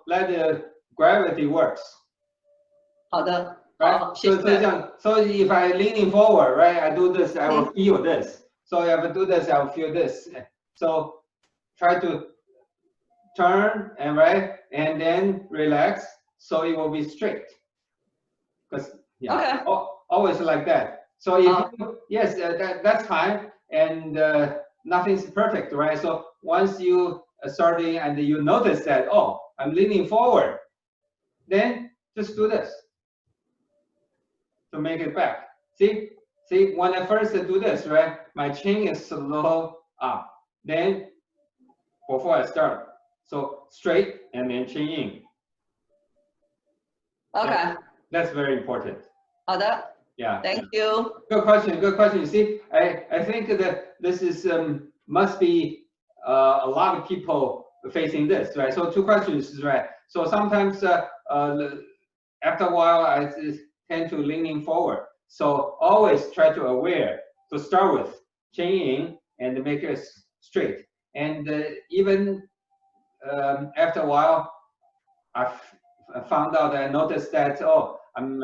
let the gravity works. 好的， Right? 好，谢 So, 谢。 so if I leaning forward, right, I do this, I will feel this. So if I do this, I will feel this. So try to turn and right, and then relax, so it will be straight. Because yeah, always like that. So if you, yes, that's fine, and nothing's perfect, right? So once you starting and you notice that, oh, I'm leaning forward, then just do this to make it back. See, when I first do this, right, my chin is slow up. Then before I start, so straight and then chin in. Okay. That's very important. 好的。 Yeah. Thank you. Good question. Good question. You see, I think that this is must be a lot of people facing this, right? So 2 questions, right? So sometimes after a while, I tend to leaning forward. So always try to aware to start with chin in and make it straight. And even after a while, I found out, I noticed that, oh, I'm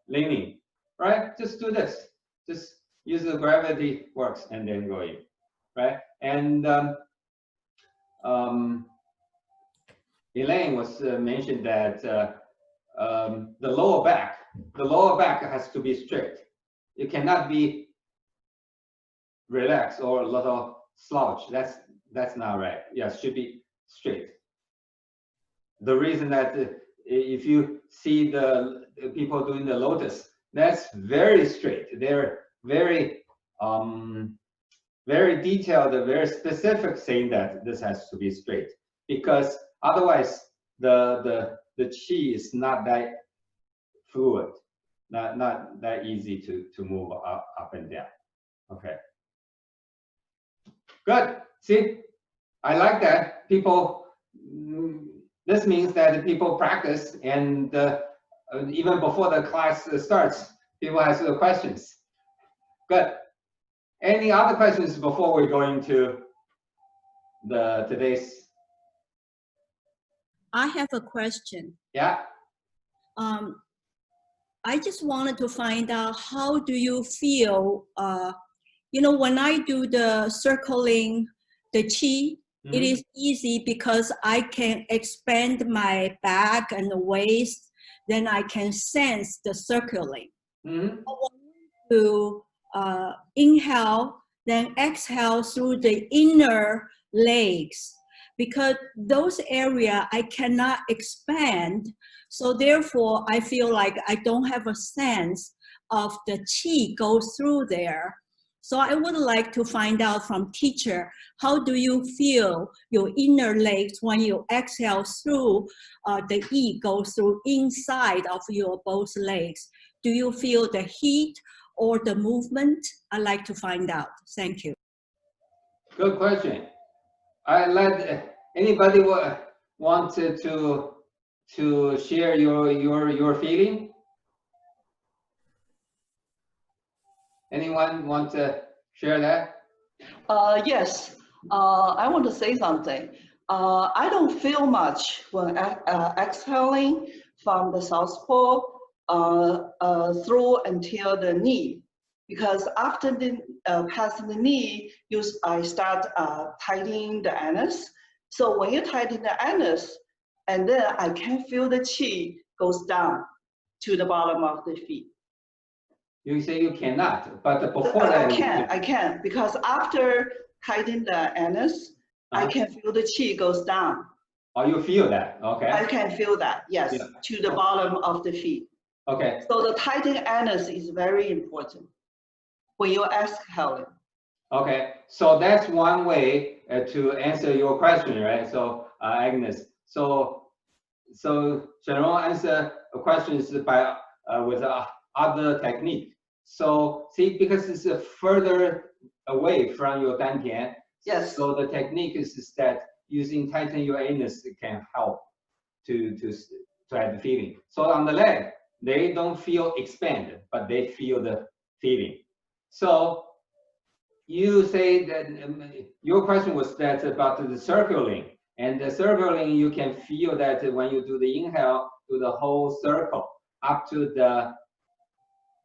leaning, right? Just do this. Just use the gravity works and then go in, right? And Elaine was mentioned that the lower back has to be straight. It cannot be relaxed or a little slouch. That's not right. Yeah, it should be straight. The reason that if you see the people doing the lotus, that's very straight. They're very very detailed, very specific, saying that this has to be straight, because otherwise the qi is not that fluid, not that easy to move up and down. Okay, good. See, I like that. People, this means that people practice, and even before the class starts, people ask the questions. Good. Any other questions before we go into today's? I have a question. Yeah. I just wanted to find out, how do you feel, you know, when I do the circling, the qi, it is easy because I can expand my back and the waist, then I can sense the circling. I want to inhale, then exhale through the inner legs, because those areas I cannot expand. So therefore, I feel like I don't have a sense of the qi goes through there. So I would like to find out from teacher, how do you feel your inner legs when you exhale through, the yi goes through inside of your both legs? Do you feel the heat or the movement? I'd like to find out. Thank you. Good question. I let anybody wanted to share your feeling. Anyone want to share that? Yes. I want to say something. I don't feel much when exhaling from the south pole through until the knee, because after the past the knee, I start tightening the anus. So when you tighten the anus, and then I can feel the qi goes down to the bottom of the feet. You say you cannot, but before that I can, because after tightening the anus, I can feel the qi goes down. Oh, you feel that? Okay. I can feel that, yes, yeah. To the bottom of the feet. Okay. So the tightening anus is very important when you exhaling. Okay, so that's one way to answer your question, right? So Agnes, so general answer questions by with other technique. So see, because it's further away from your dantian. Yes. So the technique is that using tighten your anus can help to have the feeling. So on the leg, they don't feel expanded, but they feel the feeling. So you say that your question was that about the circling. And the circling, you can feel that when you do the inhale, do the whole circle up to the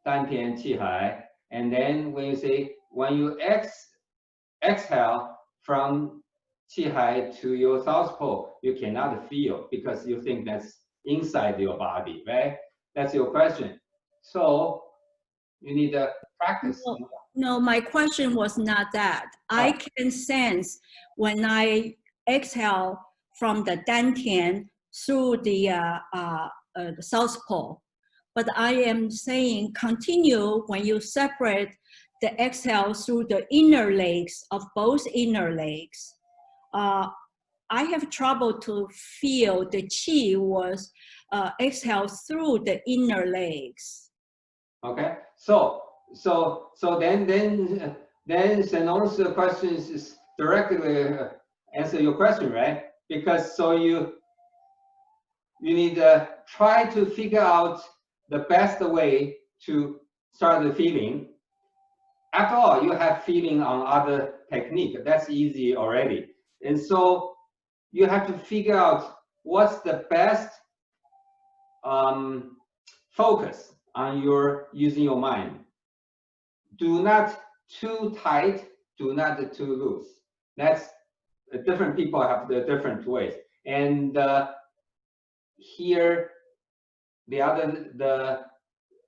dantian qi hai. And then when you say, when you exhale from qi hai to your south pole, you cannot feel because you think that's inside your body, right? That's your question. So you need to practice. No, my question was not that. I can sense when I exhale from the dantian through the south pole, but I am saying continue when you separate the exhale through the inner legs of both inner legs. I have trouble to feel the qi was exhale through the inner legs. Okay, so then Shanong's question is directly answer your question, right? Because so you need to try to figure out the best way to start the feeling. After all, you have feeling on other technique. That's easy already. And so you have to figure out what's the best focus on your using your mind. Do not too tight, do not too loose. That's different people have the different ways. And here the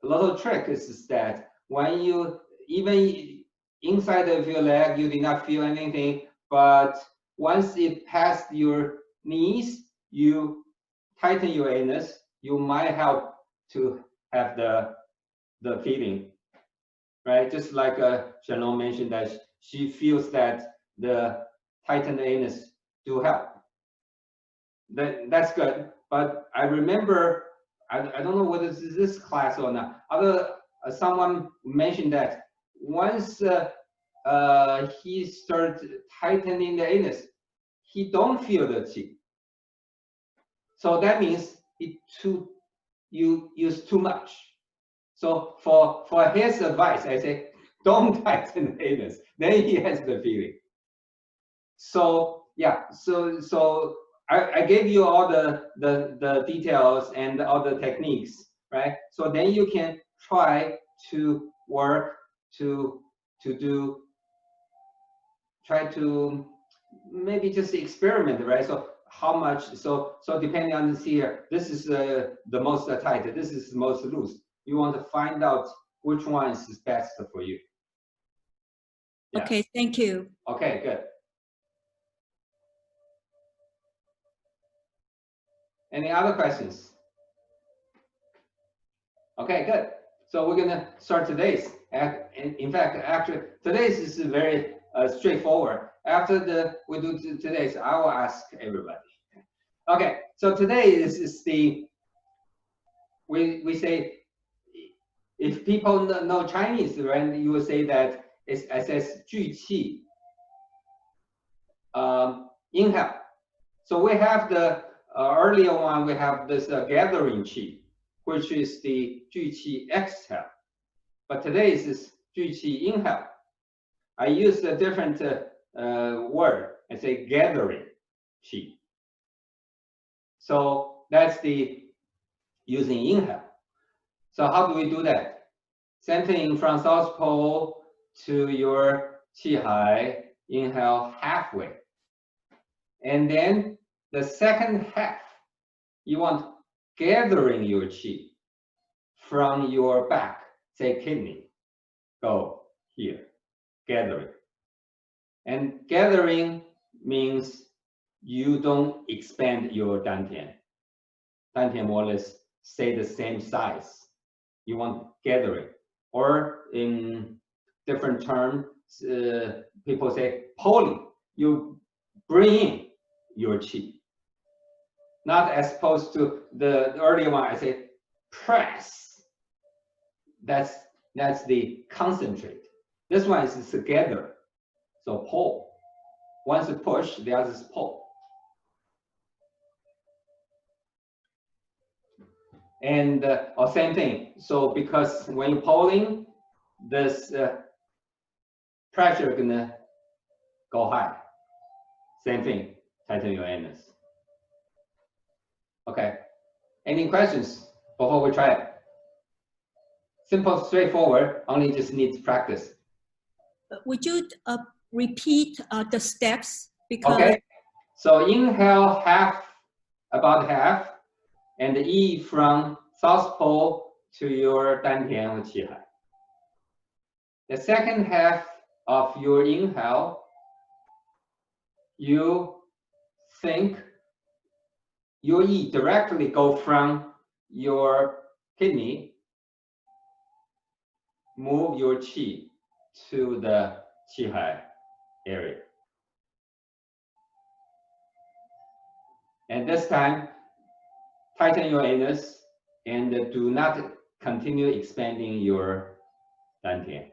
little trick is that when you even inside of your leg you did not feel anything, but once it passed your knees, you tighten your anus, you might help to have the feeling, right? Just like Shanong mentioned that she feels that the tightened anus do help. That's good. But I remember, I don't know whether this is this class or not. Someone mentioned that once he started tightening the anus, he don't feel the qi. So that means you use too much. So for his advice, I say don't tighten the anus. Then he has the feeling. So yeah, so I gave you all the details and all the techniques, right? So then you can try to work try to maybe just experiment, right? So how much? So depending on this here, this is the most tight. This is the most loose. You want to find out which one is best for you. Yeah. Okay, thank you. Okay, good. Any other questions? Okay, good. So we're gonna start today's. In fact, actually, today's is very straightforward. After we do today's, I will ask everybody. Okay, so today is the we say if people know Chinese, right? You will say that it says 聚气, inhale. So we have the earlier one. We have this gathering qi, which is the 聚气 exhale. But today is 聚气 inhale. I use a different word. I say gathering qi. So that's the using inhale. So how do we do that? Same thing from south pole to your qi hai, inhale halfway. And then the second half, you want gathering your qi from your back, say kidney, go here, gathering. And gathering means you don't expand your dantian. Dantian more or less stay the same size. You want gathering. Or in different terms, people say pulling. You bring in your qi. Not as opposed to the earlier one, I say press. That's the concentrate. This one is together. So pull. Once you push, the other is pull. And same thing. So because when you're pulling, this pressure gonna go high. Same thing. tighten your anus. Okay. Any questions before we try it? Simple, straightforward, only just needs practice. Would you repeat the steps? Because Okay. So inhale half, about half, and E from South Pole to your Dantian or Qi Hai. The second half of your inhale, you think your E directly go from your kidney, move your Qi to the Qi Hai area. And this time, tighten your anus and do not continue expanding your dantian.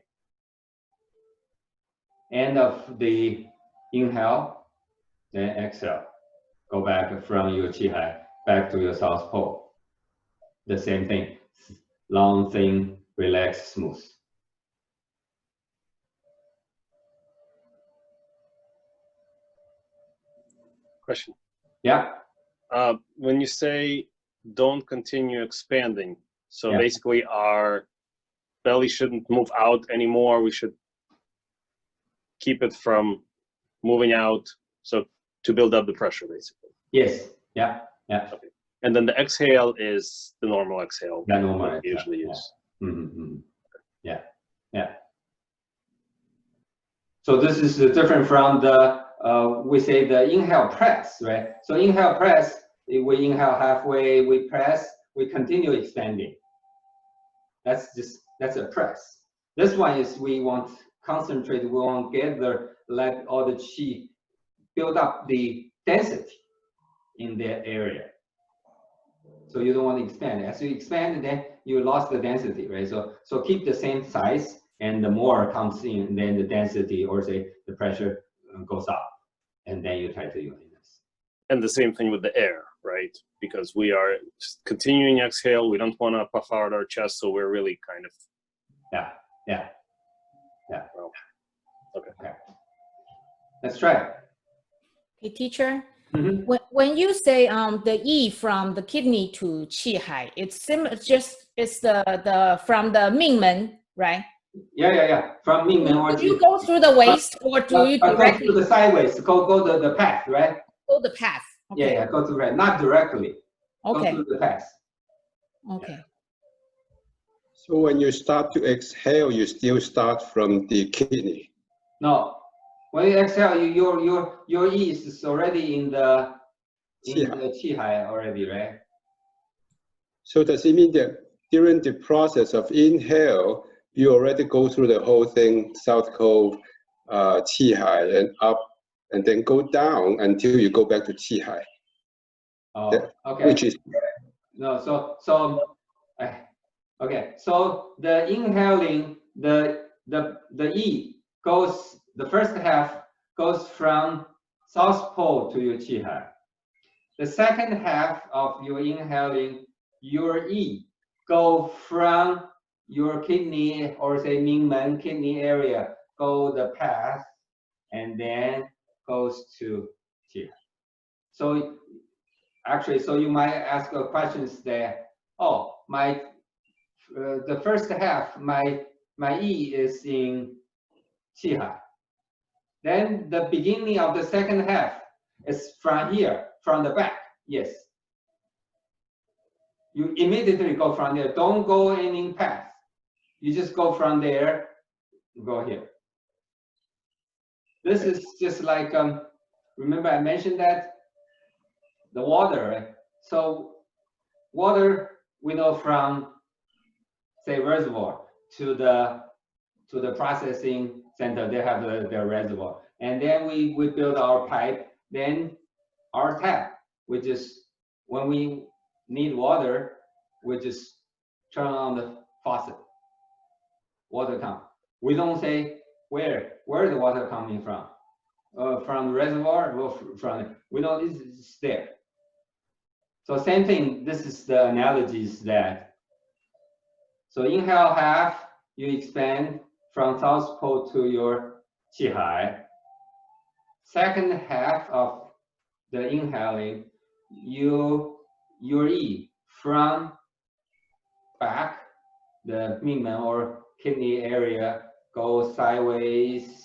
End of the inhale, then exhale. Go back from your Qi Hai back to your South Pole. The same thing, long, thin, relaxed, smooth. Question. Yeah. When you say don't continue expanding, so Yeah. basically our belly shouldn't move out anymore. We should keep it from moving out, so to build up the pressure, basically. Yes. Yeah. Yeah. Okay. And then the exhale is the normal exhale. The normal that we exhale, usually yeah. use. Mm-hmm. Yeah. Yeah. So this is different from the we say the inhale press, right? So inhale press, we inhale halfway, we press, we continue expanding. That's a press. This one is we want concentrate, we want get the let all the qi build up the density in that area. So you don't want to expand. As you expand, then you lost the density, right? So keep the same size, and the more comes in, then the density or say the pressure goes up, and then you tighten your anus. And the same thing with the air, right? Because we are continuing exhale. We don't want to puff out our chest, so we're really kind of. Yeah. Well, okay. Let's try it. Okay, teacher. Mhm. When you say the E from the kidney to Qi Hai, it's similar. It's the from the Mingmen, right? Yeah. From Mingmen or Do you go through the waist or do you go directly through the sideways? Go the path, right? go the path? Okay. Yeah. Go to right, not directly. Go Okay. through the path. Okay. So when you start to exhale, you still start from the kidney. No, when you exhale, your E is already in the Qi Hai already, right? So does it mean that during the process of inhale, you already go through the whole thing, South Cove, Qi Hai, and up, and then go down until you go back to Qi Hai? Oh, Yeah. okay. Which is No, okay. So the inhaling, the E goes, the first half goes from South Pole to your Qi Hai. The second half of your inhaling, your E go from your kidney or say Mingmen kidney area, go the path, and then goes to Qi Hai. So actually, so you might ask a questions there. Oh, the first half, my E is in Qi Hai. Then the beginning of the second half is from here, from the back. Yes. You immediately go from there. Don't go any path. You just go from there, go here. This is just like, remember I mentioned that the water, right? So water, we know from, say, reservoir to the processing center, they have their reservoir. And then we build our pipe, then our tap, we just, when we need water, we just turn on the faucet. Water come. We don't say where the water coming from. From the reservoir, or from, we know it's there. So same thing, this is the analogies that. So inhale half, you expand from South Pole to your Qi Hai. Second half of the inhaling, your yi from back, the Mingmen or kidney area, go sideways,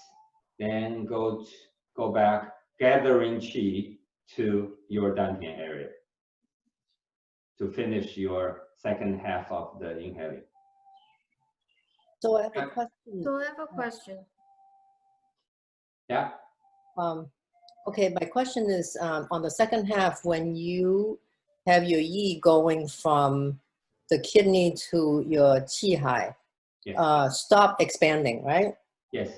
then go back, gathering qi to your dantian area to finish your second half of the inhaling. So I have a question. So I have a question. Yeah. Okay, my question is on the second half, when you have your yi going from the kidney to your qi hai, Yes. stop expanding, right? Yes.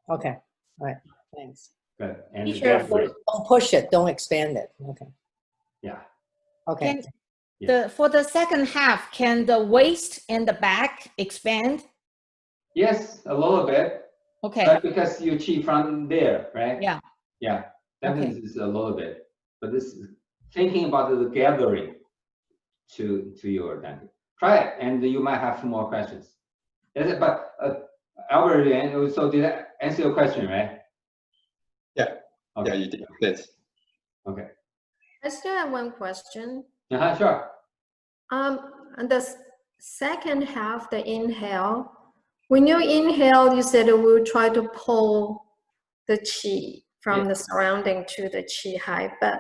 Okay, all right, thanks. Good. And Teacher, gathering. Don't push it, don't expand it. Okay, Yeah. okay. Can for the second half, can the waist and the back expand? Yes, a little bit. Okay. But because you chi from there, right? Yeah. Yeah. That Okay. means it's a little bit. But this is thinking about the gathering to your dantian. Try it, and you might have more questions. Is it? But Albert, so did I answer your question, right? Yeah. Okay. Yeah, you did. Thanks. Okay. I still have one question. Sure. And the second half, the inhale, when you inhale, you said we'll try to pull the qi from the surrounding to the qi hai, but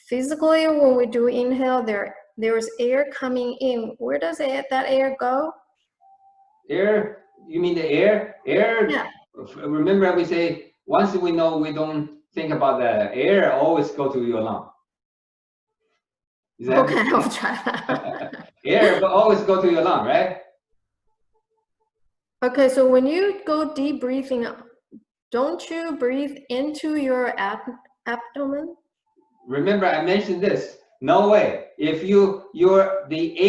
physically when we do inhale, there's air coming in. Where does that air go? Air, you mean the air? Air, Yeah. remember we say, once we know we don't think about the air, always go to your lung. Is that Okay, I'll try that. air, but always go to your lung, right? Okay, so when you go deep breathing, don't you breathe into your abdomen? Remember I mentioned this, no way. If the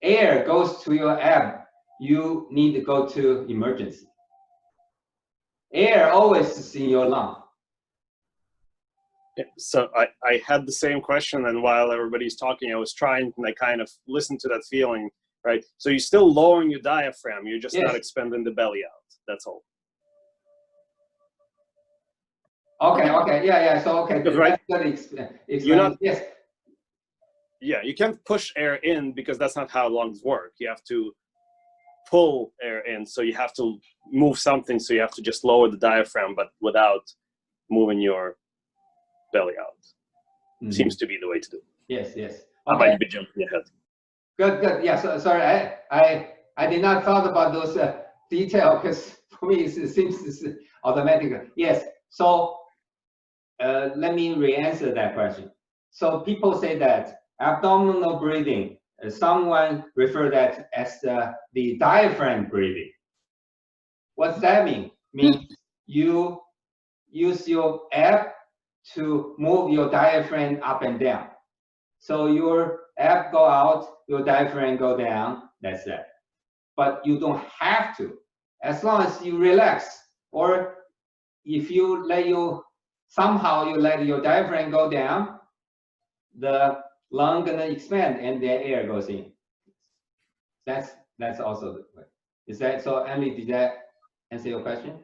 air goes to your ab, you need to go to emergency. Air always is in your lung. Yeah, so I had the same question, and while everybody's talking, I was trying to kind of listen to that feeling, right? So you're still lowering your diaphragm, you're just not expanding the belly out. That's all. Okay, yeah. So okay, Right. that's You're not. yes. Yeah, you can't push air in because that's not how lungs work. You have to pull air in, so you have to move something. So you have to just lower the diaphragm, but without moving your belly out. Mm-hmm. Seems to be the way to do it. Yes. I Okay. might be jumping ahead. Good. Yeah. So sorry, I did not thought about those detail because for me it seems it's automatic. Yes. So let me re-answer that question. So people say that abdominal breathing, someone refer that as the diaphragm breathing. What's that mean? Means you use your ab to move your diaphragm up and down. So your ab go out, your diaphragm go down, that's that. But you don't have to, as long as you relax, or if you somehow you let your diaphragm go down, the lung gonna expand and the air goes in. That's also the way. Is that so, Emily? Did that answer your question?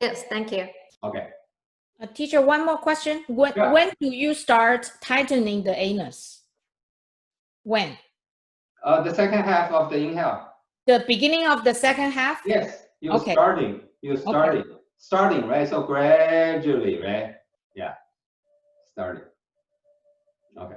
Yes, thank you. Okay. Teacher, one more question. When do you start tightening the anus? When? The second half of the inhale. The beginning of the second half? Yes, you're Okay. starting. You're starting. Okay. Starting, right? So gradually, right? Yeah. Starting. Okay.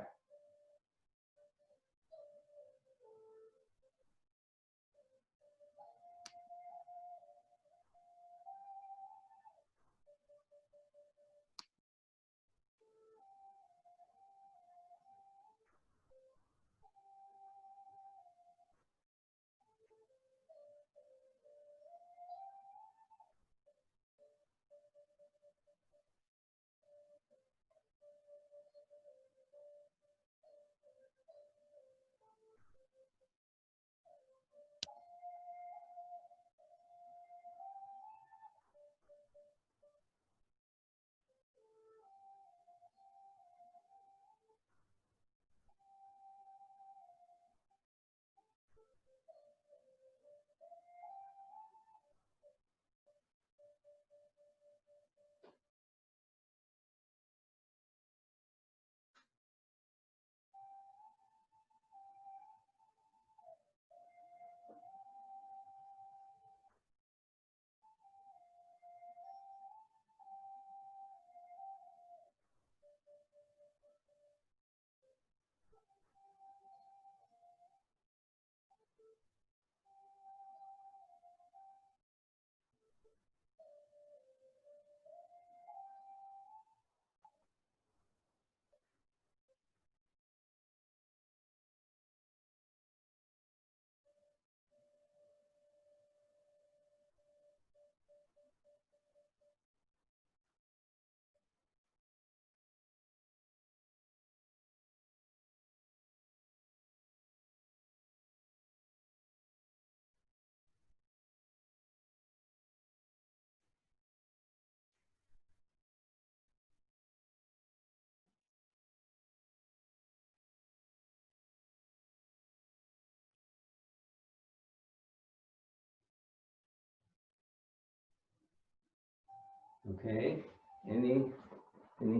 Okay. Any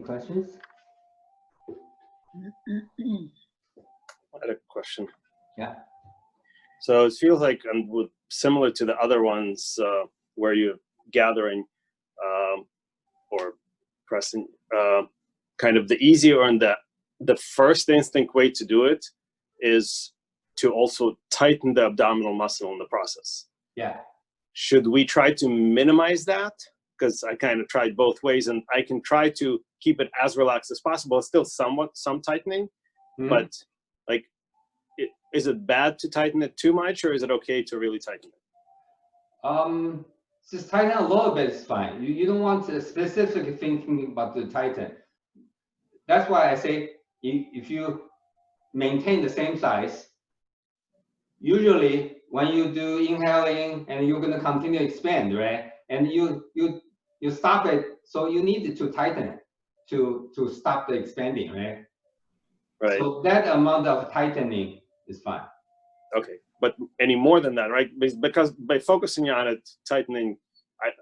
questions? I had a question. Yeah. So it feels like, similar to the other ones where you're gathering or pressing, kind of the easier and the first instinct way to do it is to also tighten the abdominal muscle in the process. Yeah. Should we try to minimize that? Because I kind of tried both ways, and I can try to keep it as relaxed as possible. Still some tightening, but like, is it bad to tighten it too much, or is it okay to really tighten it? Just tighten a little bit is fine. You don't want a specific thinking about the tighten. That's why I say if you maintain the same size, usually when you do inhaling and you're going to continue to expand, right? And you stop it, so you need to tighten it to stop the expanding, right? Right. So that amount of tightening is fine. Okay, but any more than that, right? Because by focusing on it, tightening,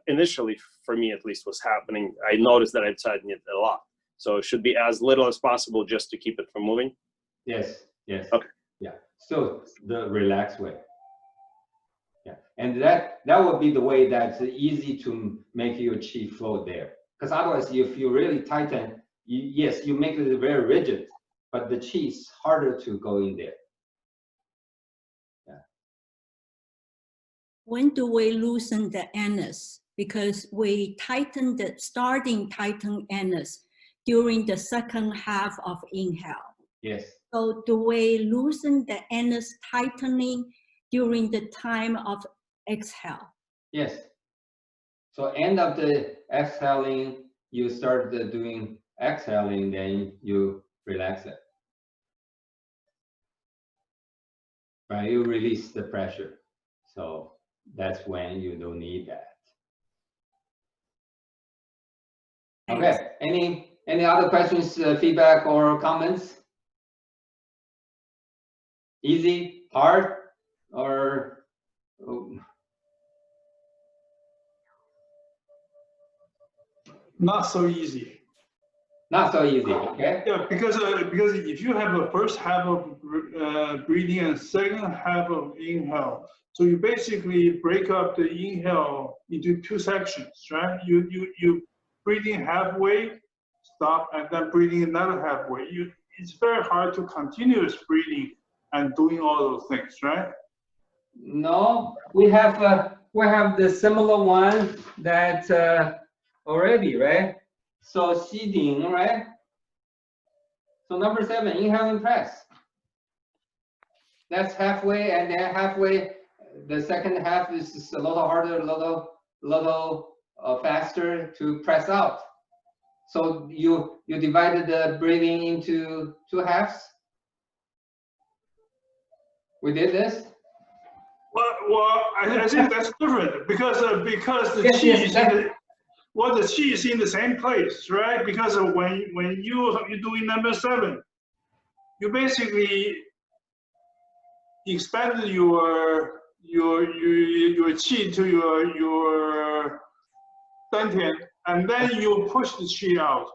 initially for me at least was happening. I noticed that I tightened it a lot. So it should be as little as possible just to keep it from moving. Yes. Yes. Okay. Yeah. Still the relaxed way. Yeah. And that would be the way that's easy to make your chi flow there. Because otherwise, if you really tighten, yes, you make it very rigid, but the chi is harder to go in there. Yeah. When do we loosen the anus? Because we tighten starting tighten anus during the second half of inhale. Yes. So do we loosen the anus tightening during the time of exhale? Yes. So end of the exhaling, you start doing exhaling, then you relax it. Right, you release the pressure. So that's when you don't need that. Okay, any other questions, feedback or comments? Easy, hard, or Not so easy. not so easy, okay? Yeah, because if you have a first half of breathing and second half of inhale, so you basically break up the inhale into two sections, right? You breathing halfway, stop, and then breathing another halfway. It's very hard to continuous breathing and doing all those things, right? No, we have the similar one that already, right? So seeding, right? So number 7, inhale and press. That's halfway, and then halfway, the second half is just a little harder, a little faster to press out. So you divided the breathing into 2 halves. We did this. Well, I think that's different because the chi is the chi is in the same place, right? Because when you're doing number 7, you basically expanded your chi to your dantian, and then you push the chi out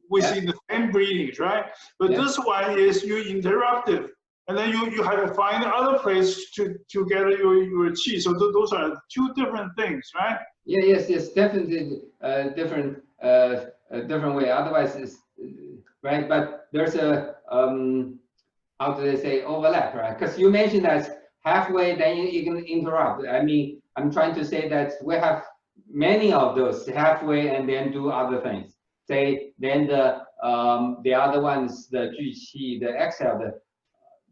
within the same breathings, right? But this one is you interrupted, and then you have to find other place to gather your chi. So those are 2 different things, right? Yeah, yes, definitely different way. Otherwise, it's right. But there's a how do they say, overlap, right? Because you mentioned that halfway, then you can interrupt. I mean, I'm trying to say that we have many of those halfway and then do other things. Say then the other ones, the Ju Qi, the exhale,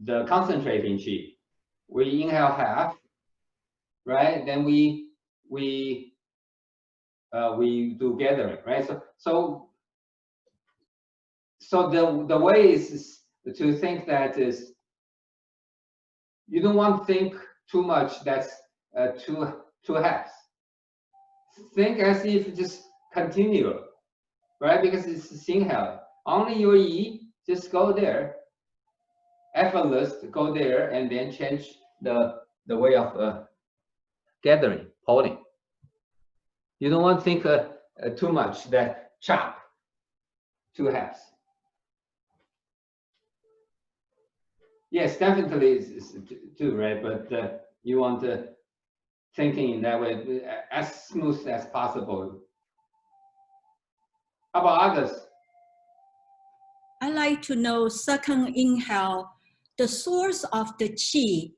the concentrating Qi. We inhale half, right? Then we do gathering, right? So the way is to think that is you don't want to think too much. That's two halves. Think as if just continue, right? Because it's inhale. Only your yi, just go there. Effortless, go there, and then change the way of gathering, holding. You don't want to think too much, that chop, 2 halves. Yes, definitely is 2, right? But you want to thinking in that way, as smooth as possible. How about others? I like to know second inhale, the source of the qi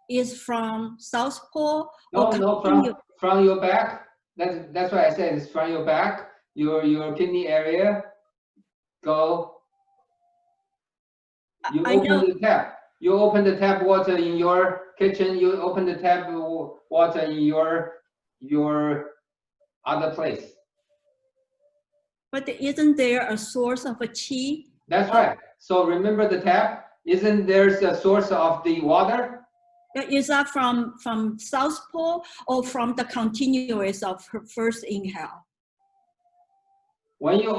is from southpaw or No, from your back. That's why I said it's from your back, your kidney area. Go. You open the tap. You open the tap water in your kitchen. You open the tap water in your other place. But isn't there a source of a qi? That's right. So remember the tap. Isn't there a source of the water? Is that from southpaw or from the continuous of her first inhale? When you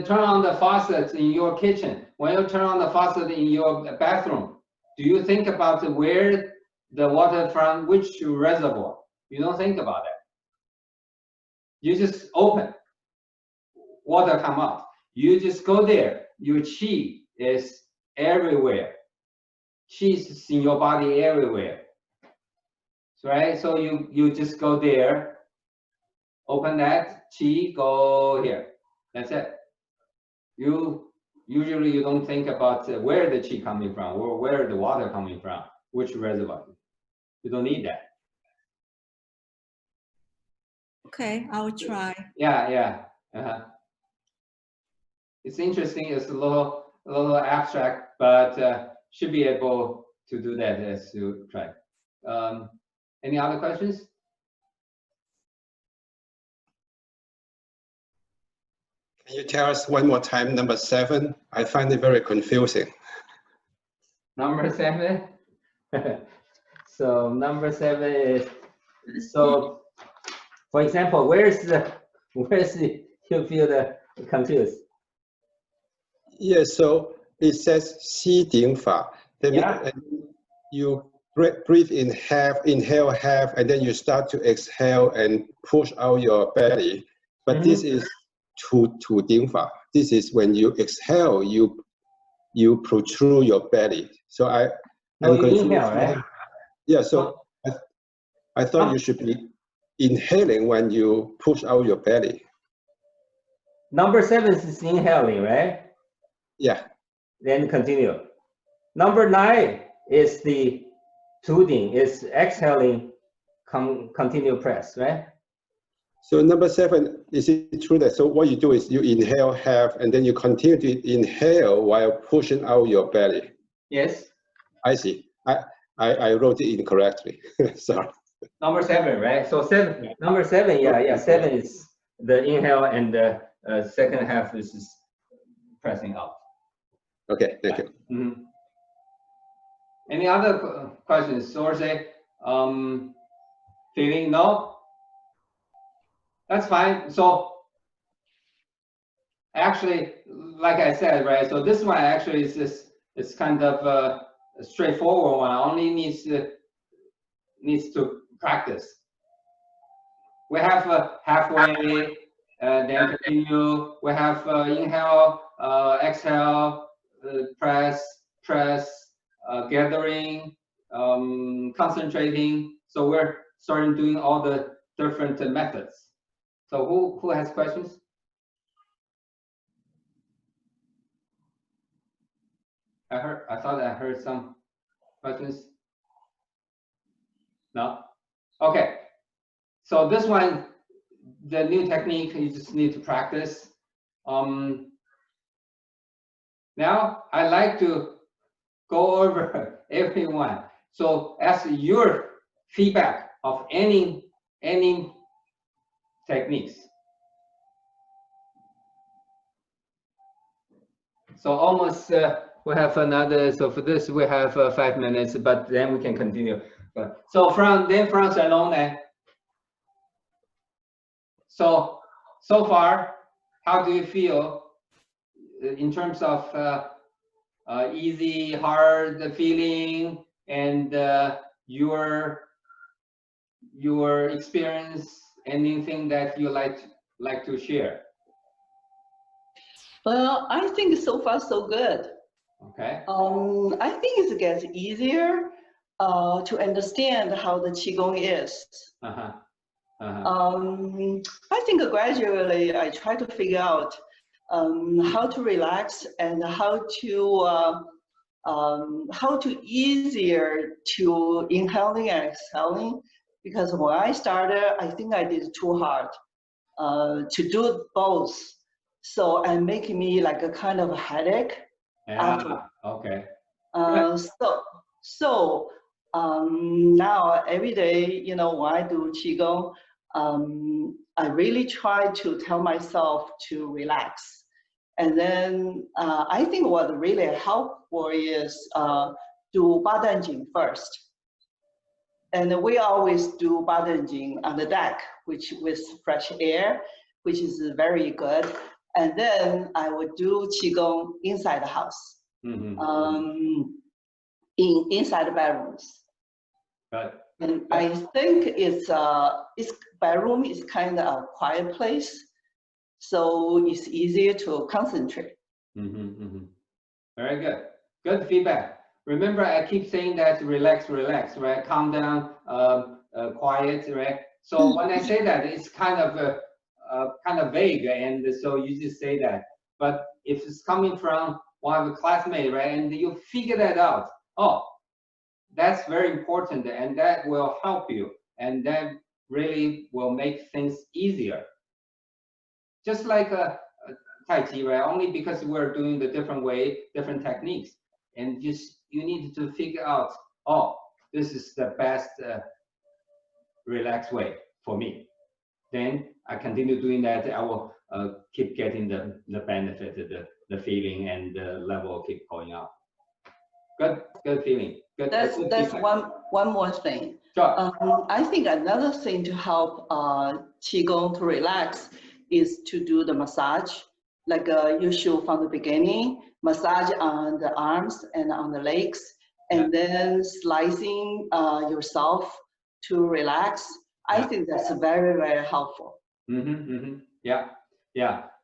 turn on the faucet in your kitchen, when you turn on the faucet in your bathroom, do you think about where the water from which reservoir? You don't think about that. You just open, water come out. You just go there. Your qi is everywhere. Qi is in your body everywhere. Right? So you just go there, open that, qi, go here. That's it. Usually you don't think about where the qi coming from or where the water coming from, which reservoir. You don't need that. Okay, I will try. Yeah. It's interesting. It's a little abstract, but should be able to do that as you try. Any other questions? Can you tell us one more time, number 7? I find it very confusing. Number 7? So number 7 is, so for example, where's you feel the confused? Yes, so it says 吸顶法. That means you breathe in half, inhale half, and then you start to exhale and push out your belly. But this is 土顶法. This is when you exhale, you protrude your belly. So I'm confused. Inhale, right? Yeah, so I thought you should be inhaling when you push out your belly. Number 7 is inhaling, right? Yeah. Then continue. Number 9 is the 土顶, is exhaling, continue press, right? So number 7, is it true that, so what you do is you inhale half and then you continue to inhale while pushing out your belly? Yes. I see. I wrote it incorrectly. Sorry. Number 7, right? So number 7, yeah, 7 is the inhale and the second half is pressing out. Okay, thank you. Any other questions? Or say, feeling no? That's fine. So actually, like I said, right? So this one actually is just, it's kind of a straightforward one. Only needs to practice. We have halfway, then continue. We have inhale, exhale, press, gathering, concentrating. So we're starting doing all the different methods. So who has questions? I thought I heard some questions. No? Okay. So this one, the new technique, you just need to practice. Now I like to go over everyone. So ask your feedback of any techniques. So almost we have another. So for this we have 5 minutes, but then we can continue. So from Shaolin. So far, how do you feel in terms of easy, hard feeling, and your experience? Anything that you like like to share? Well, I think so far so good. Okay. I think it gets easier to understand how the Qigong is. Uh-huh. Uh-huh. I think gradually I try to figure out how to relax and how to easier to inhaling and exhaling. Because when I started, I think I did too hard to do both. So and making me like a kind of a headache. Yeah. Okay. So now every day, you know, when I do Qigong, I really try to tell myself to relax. And then I think what really helpful is do Badanjing first. And we always do Badanjing on the deck, which with fresh air, which is very good. And then I would do Qigong inside the house, inside the bedrooms. But and I think it's bedroom is kind of a quiet place, so it's easier to concentrate. Very good. Good feedback. Remember, I keep saying that relax, relax, right? Calm down, quiet, right? So when I say that, it's kind of vague, and so you just say that. But if it's coming from one of the classmates, right, and you figure that out, oh, that's very important, and that will help you, and that really will make things easier. Just like Tai Chi, right? Only because we're doing the different way, different techniques, and just you need to figure out, oh, this is the best relaxed way for me. Then I continue doing that. I will keep getting the benefit, the feeling, and the level will keep going up. Good feeling. Good. That's feedback. one more thing. Sure. I think another thing to help Qigong to relax is to do the massage. Like you should from the beginning, massage on the arms and on the legs, and then slicing yourself to relax. I think that's very, very helpful. Yeah.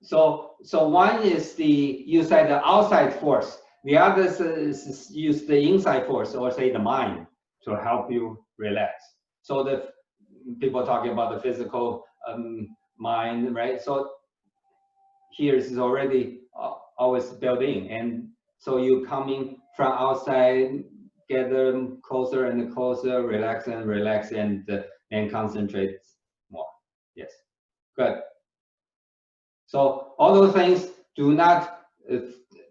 So one is use the outside force. The other is use the inside force, or say the mind, to help you relax. So the people talking about the physical mind, right? So here is already always built in, and so you coming from outside, get them closer and closer, relax and concentrate more. Yes, good. So all those things do not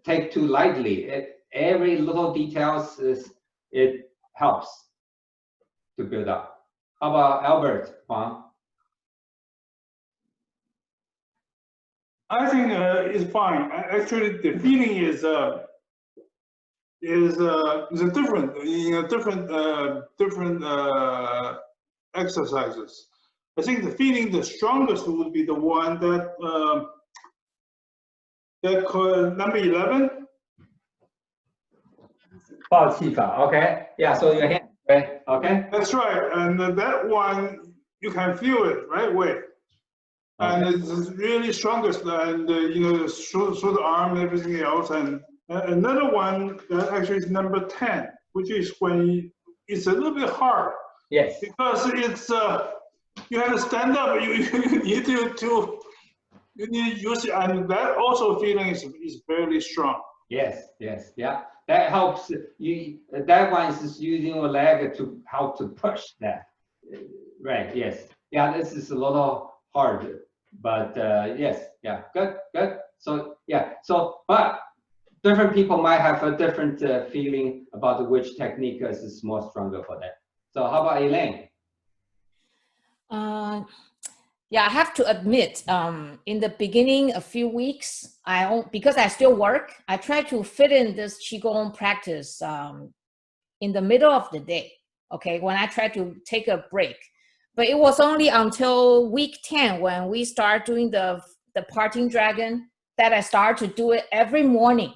take too lightly. Every little details it helps to build up. How about Albert? Huang? I think it's fine. Actually, the feeling is different exercises. I think the feeling the strongest would be the one that number 11. 抱气法, okay. Yeah, so your hand, right? Okay. That's right, and that one you can feel it right away. And it's really strongest, and through the arm and everything else. And another one that actually is number 10, which is when it's a little bit hard. Yes. Because it's you have to stand up. You need to use it, and that also feeling is very strong. Yes. Yeah. That helps you. That one is using your leg to help to push that. Right. Yes. Yeah. This is a little hard, but yes. Yeah. Good. So yeah. But different people might have a different feeling about which technique is more stronger for them. So how about Elaine? Yeah, I have to admit, in the beginning, a few weeks, because I still work, I try to fit in this Qigong practice in the middle of the day, okay, when I try to take a break. But it was only until week 10 when we start doing the parting dragon that I start to do it every morning,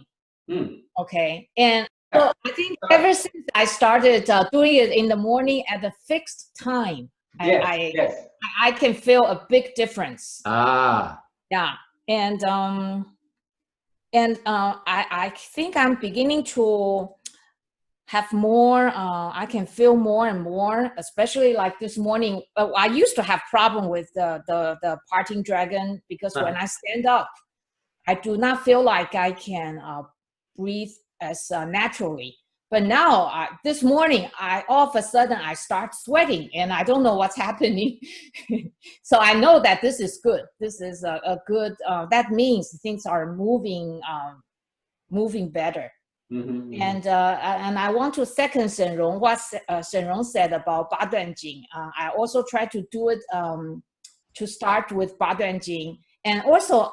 okay? And so I think ever since I started doing it in the morning at a fixed time, Yes. I can feel a big difference. Ah. Yeah, and I think I'm beginning to have more. I can feel more and more, especially like this morning. I used to have problem with the parting dragon because when I stand up, I do not feel like I can breathe as naturally. But now, this morning, all of a sudden I start sweating, and I don't know what's happening. So I know that this is good. This is a good. That means things are moving better. Mm-hmm. And I want to second Shen Rong, what Shen Rong said about Ba Duan Jing. I also try to do it to start with Ba Duan Jing, and also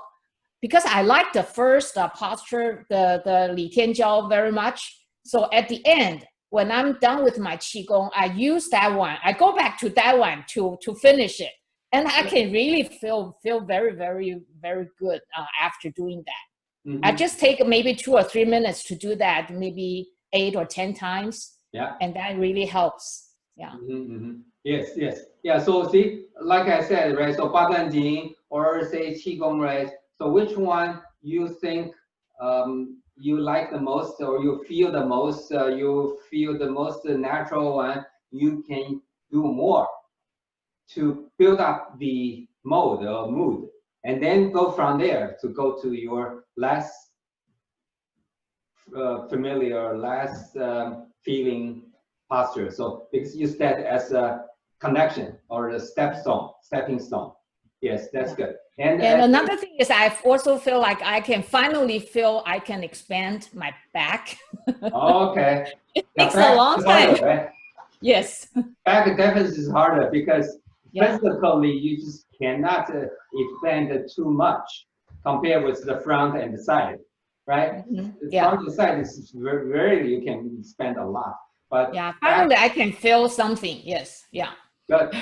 because I like the first posture, the Li Tian Jiao very much. So at the end, when I'm done with my Qigong, I use that one. I go back to that one to finish it. And I can really feel very, very, very good after doing that. Mm-hmm. I just take maybe 2 or 3 minutes to do that, maybe 8 or 10 times. Yeah. And that really helps. Yeah. Mm-hmm, mm-hmm. Yes. Yeah, so see, like I said, right, so Ba Duan Jing or say Qigong, right? So which one you think you like the most, or you feel the most, natural one, you can do more to build up the mode or mood, and then go from there to go to your less familiar, less feeling posture. So because you use that as a connection or a stepping stone. Yes, that's good. And another thing is I also feel like I can finally feel I can expand my back. Okay. It takes a long time. Harder, right? Yes. Back deficit is harder because physically you just cannot expand too much compared with the front and the side, right? Mm-hmm. Front and side is very you can expand a lot. But finally I can feel something. Yes. Yeah. Good.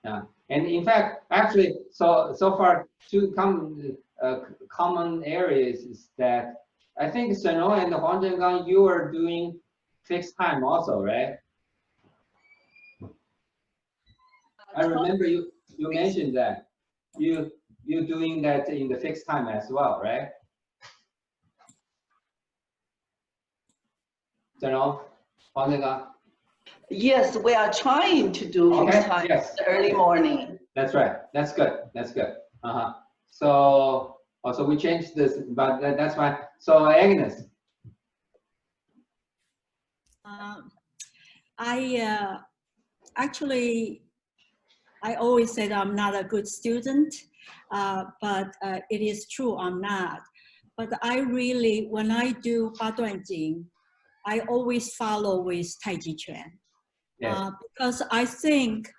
Yeah. And in fact, actually, so far, two common areas is that I think Shen Rong and Huang Zhengang, you are doing fixed time also, right? I remember you mentioned that you're doing that in the fixed time as well, right? Shen Rong, Huang Zhengang. Yes, we are trying to do fixed time early morning. That's right. That's good. So also we changed this, but that's fine. So Agnes. I always said I'm not a good student, but it is true I'm not. But I really, when I do Ba Duan Jing, I always follow with Tai Chi Chuan. Because I think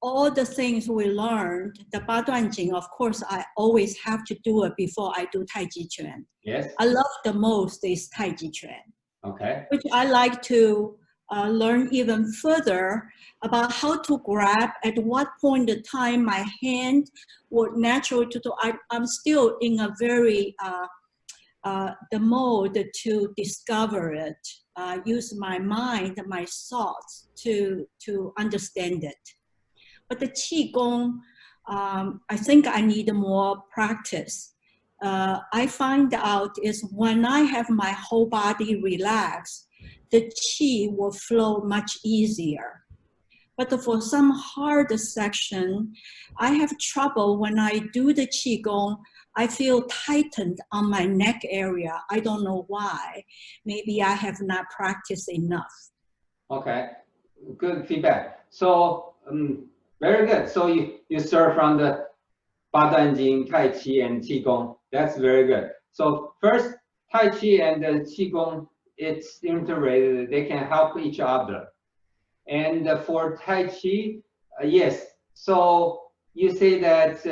all the things we learned, the Ba Duan Jing, of course, I always have to do it before I do Tai Chi Chuan. Yes. I love the most is Tai Chi Chuan. Okay. Which I like to learn even further about how to grab, at what point in time my hand would naturally to do. I'm still in a very, the mode to discover it, use my mind, my thoughts to understand it. But the Qigong, I think I need more practice. I find out is when I have my whole body relaxed, the Qi will flow much easier. But for some hard section, I have trouble when I do the Qigong. I feel tightened on my neck area. I don't know why. Maybe I have not practiced enough. Okay, good feedback. So very good. So you start from the Ba Duan Jing, Tai Chi, and Qigong. That's very good. So first, Tai Chi and the Qigong, it's integrated. They can help each other. And for Tai Chi, yes. So you say that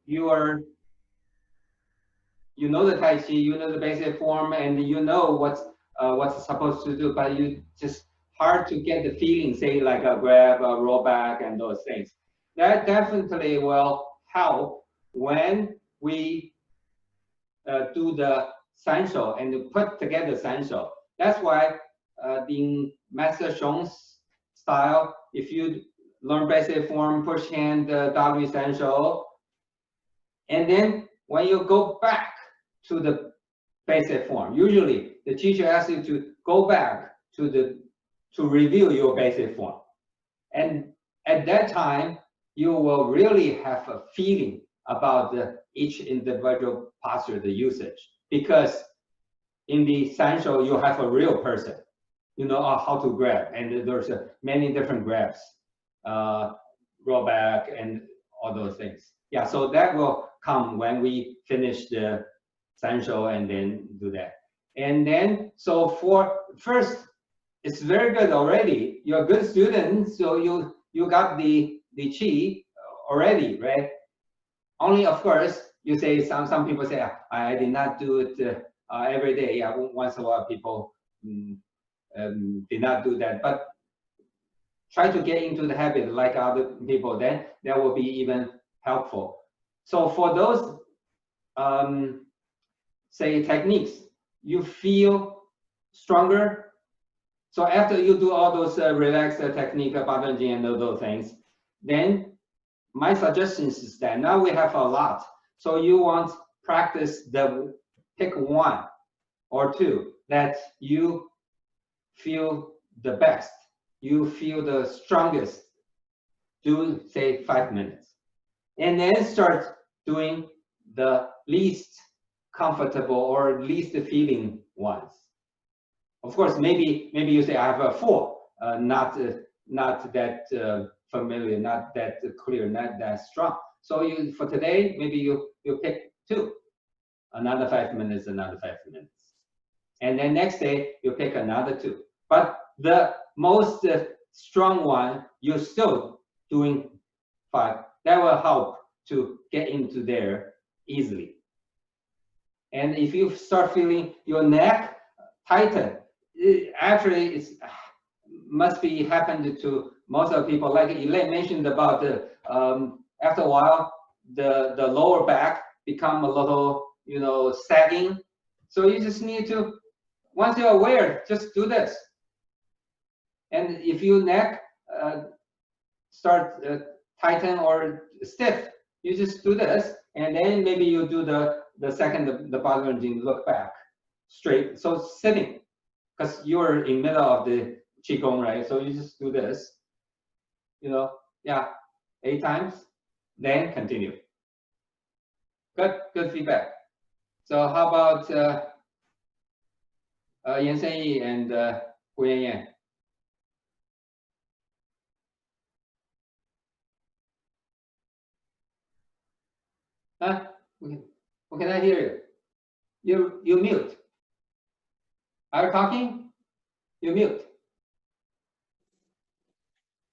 you know the Tai Chi, you know the basic form, and you know what's supposed to do, but you just hard to get the feeling, say like a grab, a roll back, and those things. That definitely will help when we do the Sanshou and put together Sanshou. That's why in Master Xiong's style, if you learn basic form, push hand, W essential. And then when you go back to the basic form, usually the teacher asks you to go back to review your basic form. And at that time, you will really have a feeling about each individual posture, the usage, because in the essential, you have a real person, you know how to grab, and there's many different grabs, roll back and all those things. Yeah, so that will come when we finish the essential and then do that. And then, so for first, it's very good already. You're a good student, so you got the Qi already, right? Only, of course, you say some people say, I did not do it every day. Yeah, once in a while people did not do that, but try to get into the habit like other people, then that will be even helpful. So for those, say, techniques, you feel stronger. So after you do all those relaxed technique, Patanjali and those things, then my suggestion is that now we have a lot. So you want practice pick one or two that you feel the best, you feel the strongest. Do say 5 minutes, and then start doing the least comfortable or least feeling ones. Of course, maybe you say I have a 4, not that familiar, not that clear, not that strong. So for today, maybe you pick 2, another 5 minutes, another 5 minutes, and then next day you pick another 2. But the most strong one, you're still doing 5. That will help to get into there easily. And if you start feeling your neck tighten, actually it must be happened to most of the people. Like Elaine mentioned about the after a while the lower back become a little, you know, sagging. So you just need to, once you're aware, just do this. And if your neck start tighten or stiff, you just do this, and then maybe you do the second, the Patanjali, look back straight. So sitting, because you're in middle of the Qigong, right? So you just do this, you know, yeah, 8 times, then continue. Good feedback. So how about Yan Senyi and Hu Yanyan? Huh? We cannot hear you. You mute. Are you talking? You mute.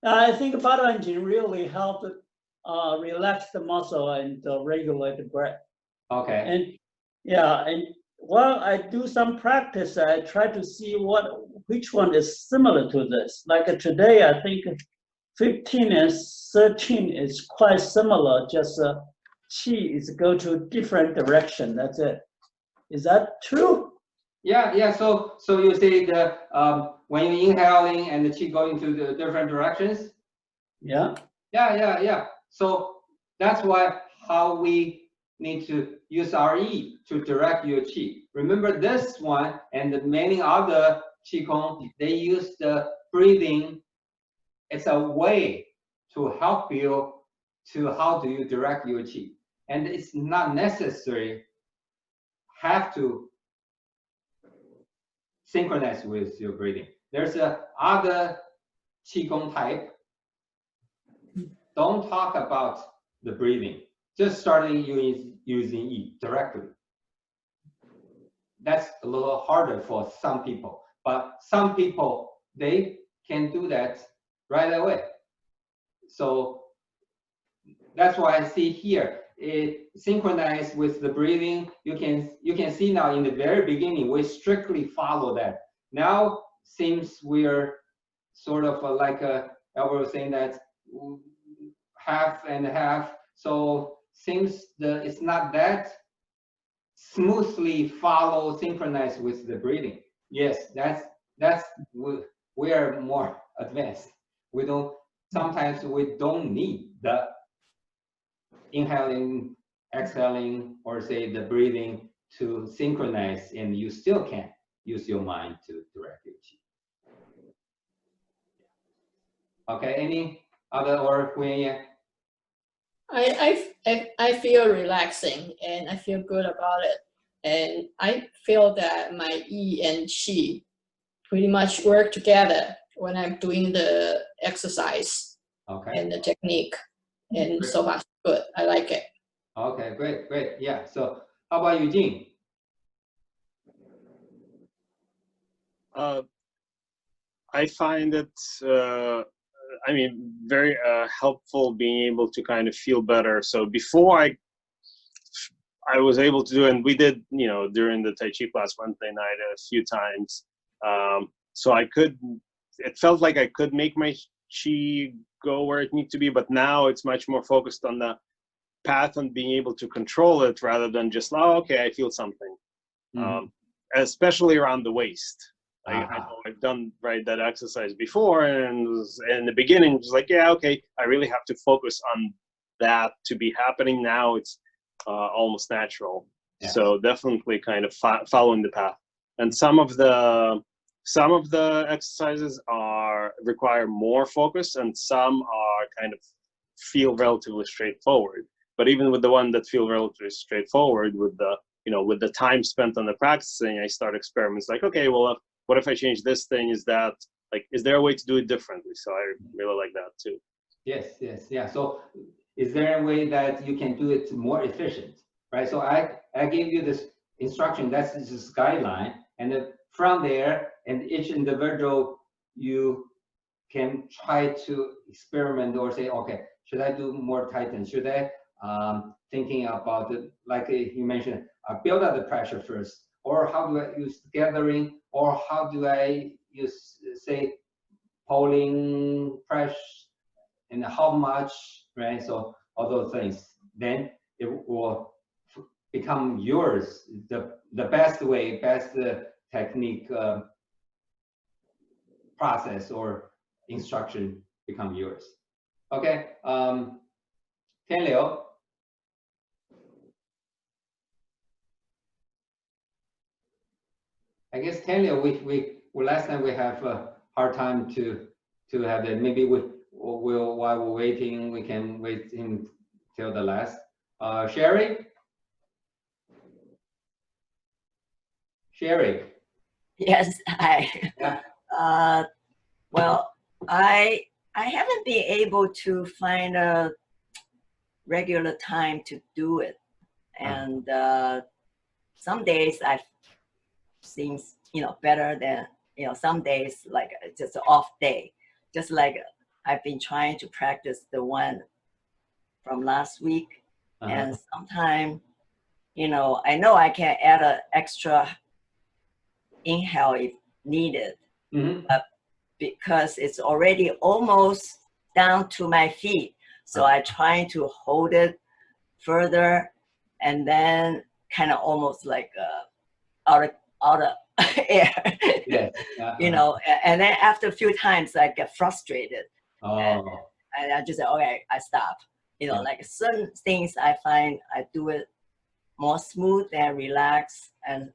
I think Patanjali really helped relax the muscle and regulate the breath. Okay. And yeah, and while I do some practice, I try to see which one is similar to this. Like today, I think 15 and 13 is quite similar. Just Qi is go to different direction. That's it. Is that true? Yeah. So you say the when you're inhaling and the Qi going to the different directions. Yeah. Yeah. So that's why how we need to use our Yi to direct your Qi. Remember this one and the many other Qigong, they use the breathing. It's a way to help you to how do you direct your Qi. And it's not necessary have to synchronize with your breathing. There's a other Qigong type. Don't talk about the breathing. Just starting using Yi directly. That's a little harder for some people, but some people, they can do that right away. So that's why I see here, it synchronized with the breathing. You can see now in the very beginning, we strictly follow that. Now seems we're sort of like Albert was saying that half and half. So seems it's not that smoothly follow synchronized with the breathing. Yes, that's we are more advanced. We don't sometimes we don't need the inhaling, exhaling, or say the breathing to synchronize, and you still can use your mind to direct your chi. Okay, any other or Huiyan? I feel relaxing and I feel good about it. And I feel that my Yi and Qi pretty much work together when I'm doing the exercise and the technique. And so far, good. I like it. Okay, great. Yeah. So how about Eugene? I find it, very helpful being able to kind of feel better. So before I was able to do, and we did, during the Tai Chi class Wednesday night a few times. So it felt like I could make my Chi go where it needs to be, but now it's much more focused on the path and being able to control it rather than just, oh, okay, I feel something. Especially around the waist. I know I've done that exercise before, and in the beginning, it was like, yeah, okay, I really have to focus on that to be happening. Now it's almost natural. Yeah. So definitely kind of following the path. And some of the exercises require more focus, and some are kind of feel relatively straightforward. But even with the one that feel relatively straightforward, with the time spent on the practicing, I start experiments like, okay, well, what if I change this thing? Is there a way to do it differently? So I really like that too. Yes, yeah. So is there a way that you can do it more efficient, right? So I gave you this instruction, that's this guideline, and then from there, and each individual, you can try to experiment or say, okay, should I do more Titan? Should I, thinking about it, like you mentioned, build up the pressure first, or how do I use gathering, or how do I use, say, pulling pressure, and how much, right? So all those things, then it will become yours, the best way, best technique, process or instruction become yours. Okay, Tianliu. I guess Tianliu, we last time we have a hard time to have it. Maybe we'll while we're waiting, we can wait till the last. Sherry. Yes, hi. Yeah. Well, I haven't been able to find a regular time to do it, and some days I seems better than some days like just an off day. Just like I've been trying to practice the one from last week, and sometimes I know I can add an extra inhale if needed, but because it's already almost down to my feet, so I try to hold it further, and then kind of almost like out of air. Yes. And then after a few times I get frustrated, and I just say, okay, I stop. Like certain things I find I do it more smooth and relaxed, and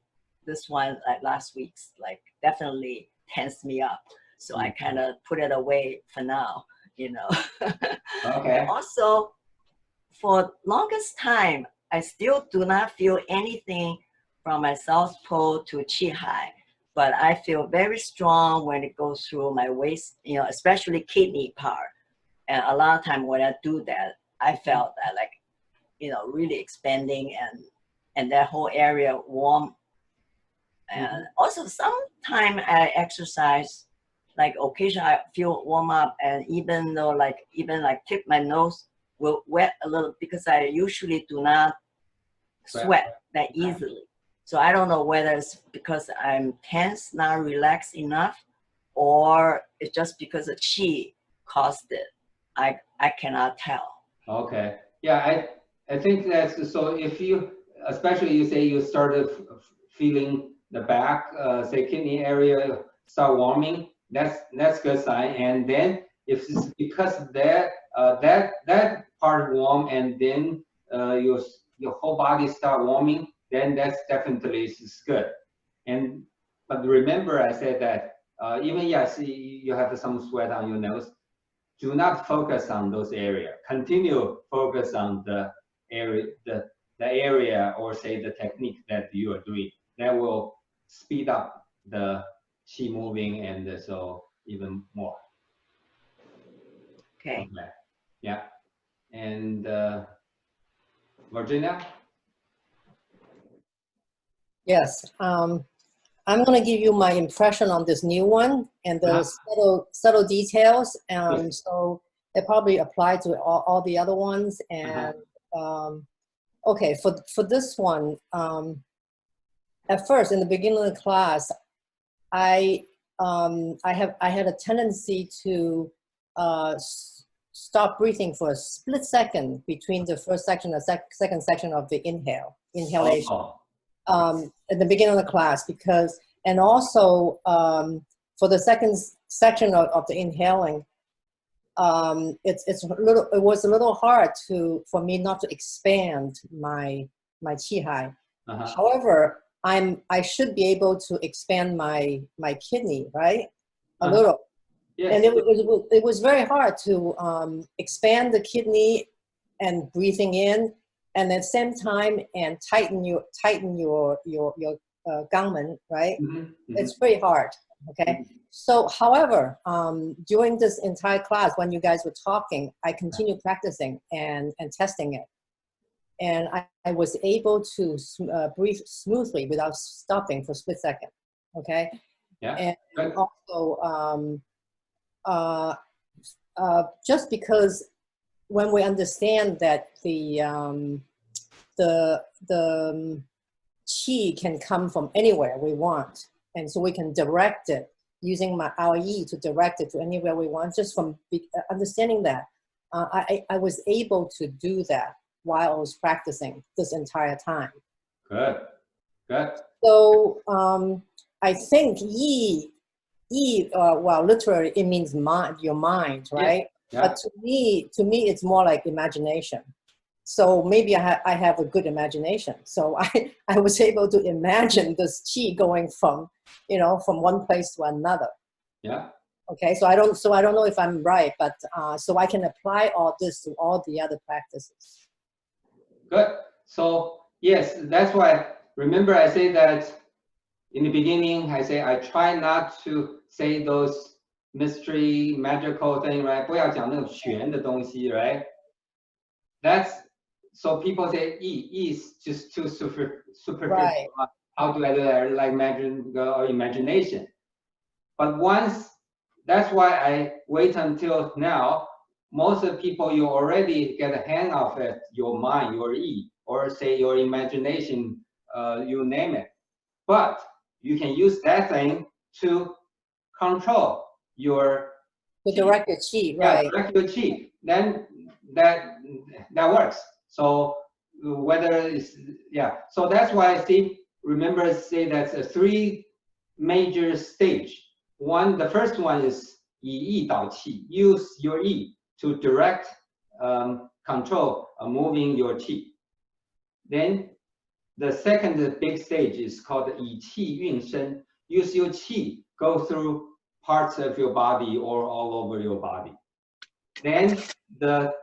this one, like last week's, like definitely tensed me up. So I kind of put it away for now, Okay. And also, for longest time, I still do not feel anything from my southpaw to chi hai, but I feel very strong when it goes through my waist, especially kidney part. And a lot of time when I do that, I felt that really expanding and that whole area warm. And also sometimes I exercise, like occasionally I feel warm up, and even though even tip my nose will wet a little, because I usually do not sweat that easily. So I don't know whether it's because I'm tense, not relaxed enough, or it's just because the chi caused it. I cannot tell. Okay. Yeah, I think that's so. If you, especially you say you started feeling the back, say kidney area start warming, that's good sign. And then If it's because that that part warm and then your whole body start warming, then that's definitely is good. And but remember, I said that even yes, you have some sweat on your nose. Do not focus on those areas. Continue focus on the area, the area, or say the technique that you are doing. That will speed up the qi moving and so even more. Okay. Yeah. And Virginia? Yes. I'm going to give you my impression on this new one and the subtle details. So they probably apply to all the other ones. And okay, for this one, at first in the beginning of the class, I had a tendency to stop breathing for a split second between the first section and the second section of the inhalation. At the beginning of the class, because, and also for the second section of the inhaling, it was a little hard for me not to expand my qi hai. However, I should be able to expand my kidney, right? A little. Yes. And it was very hard to expand the kidney and breathing in, and at the same time and tighten your gangmen, right? It's very hard. Okay. So, however, during this entire class, when you guys were talking, I continued practicing and testing it, and I was able to breathe smoothly without stopping for a split second. Okay. Yeah. And also, just because when we understand that the qi can come from anywhere we want, and so we can direct it using our yi to direct it to anywhere we want. Just from understanding that, I was able to do that while I was practicing this entire time. Good, good. So I think yi, well, literally it means your mind, right? Yeah. But to me, it's more like imagination. So maybe I have a good imagination. So I was able to imagine this qi going from one place to another. Yeah. Okay. So I don't know if I'm right, but so I can apply all this to all the other practices. Good. So yes, that's why. Remember, I say that in the beginning. I say I try not to say those mystery, magical thing, right? 不要讲那种玄的东西, right? That's so people say E is just too superficial. Right. How do I do that? Like imagination. But once, that's why I wait until now. Most of the people, you already get a hang of it, your mind, your E, or say your imagination, you name it. But you can use that thing to control your direct your qi, right? Yeah, direct your qi. Then that works. So whether it's so that's why I see. Remember, say that's a 3 major stage. The first one is yi dao qi. Use your yi to direct, control, moving your qi. Then the second big stage is called yi qi yun shen. Use your qi, go through parts of your body or all over your body. Then the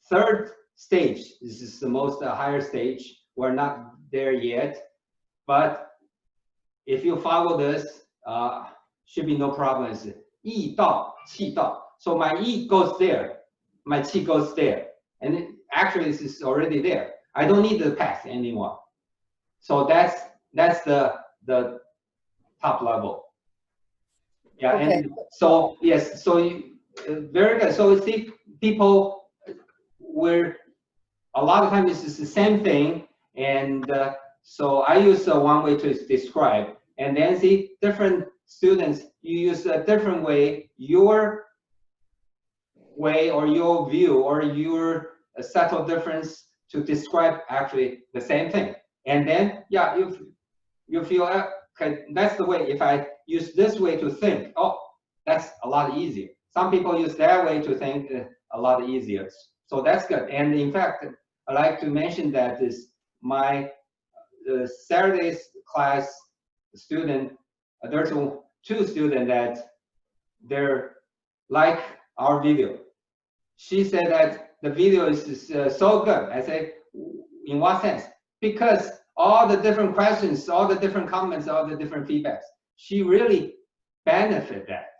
third stage, this is the most higher stage. We're not there yet, but if you follow this, should be no problem. It's yi dao, qi dao. So my yi goes there, my qi goes there, and actually this is already there. I don't need the path anymore. So that's the top level. Yeah, okay. And so yes, so very good. So see, people a lot of times it's the same thing, and so I use one way to describe, and then see different students, you use a different way, your way or your view or your subtle difference to describe actually the same thing. And then you feel okay, that's the way. If I use this way to think, oh, that's a lot easier. some people use that way to think a lot easier. So that's good. And in fact, I like to mention that is my Saturday's class student, there's two students that they're like our video. She said that the video is so good. I say, in what sense? Because all the different questions, all the different comments, all the different feedbacks, she really benefit that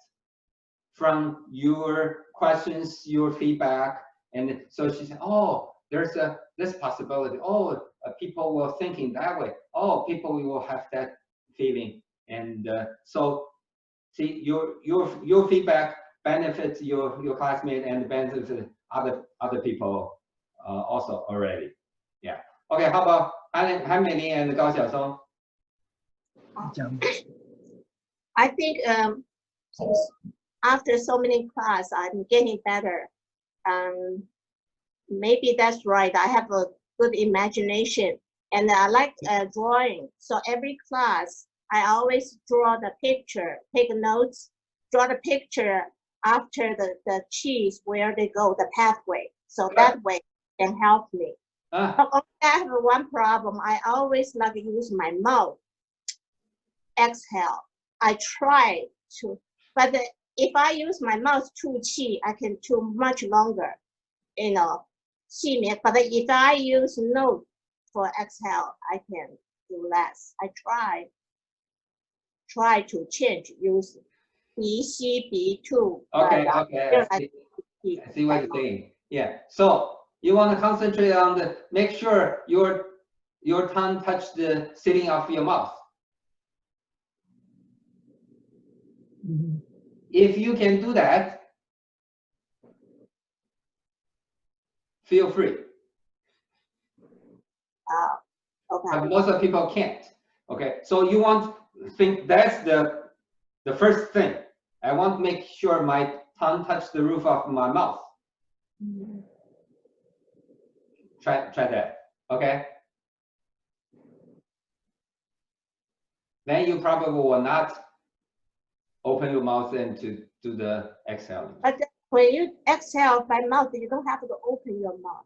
from your questions, your feedback. And so she said, oh, there's this possibility. Oh, people will thinking that way. Oh, people will have that feeling. And so see, your feedback benefits your classmate and benefits other people also already. Yeah. Okay, how about Han Mei and Gao Xiaosong? I think after so many classes, I'm getting better. Maybe that's right. I have a good imagination, and I like drawing. So every class, I always draw the picture, take notes, draw the picture after the cheese, where they go, the pathway. So that way can help me. But I have one problem. I always like to use my mouth. Exhale. I try to, but if I use my mouth to qi, I can too much longer, you know. But if I use nose for exhale, I can do less. I try to change, use B, B2. Okay, okay, I see what you're saying. Yeah, so you want to concentrate on make sure your tongue touch the ceiling of your mouth. If you can do that, feel free. Okay. But most of people can't. Okay, so you want to think that's the first thing. I want to make sure my tongue touch the roof of my mouth. Try that. Okay. Then you probably will not open your mouth and to do the exhaling. But when you exhale by mouth, you don't have to open your mouth.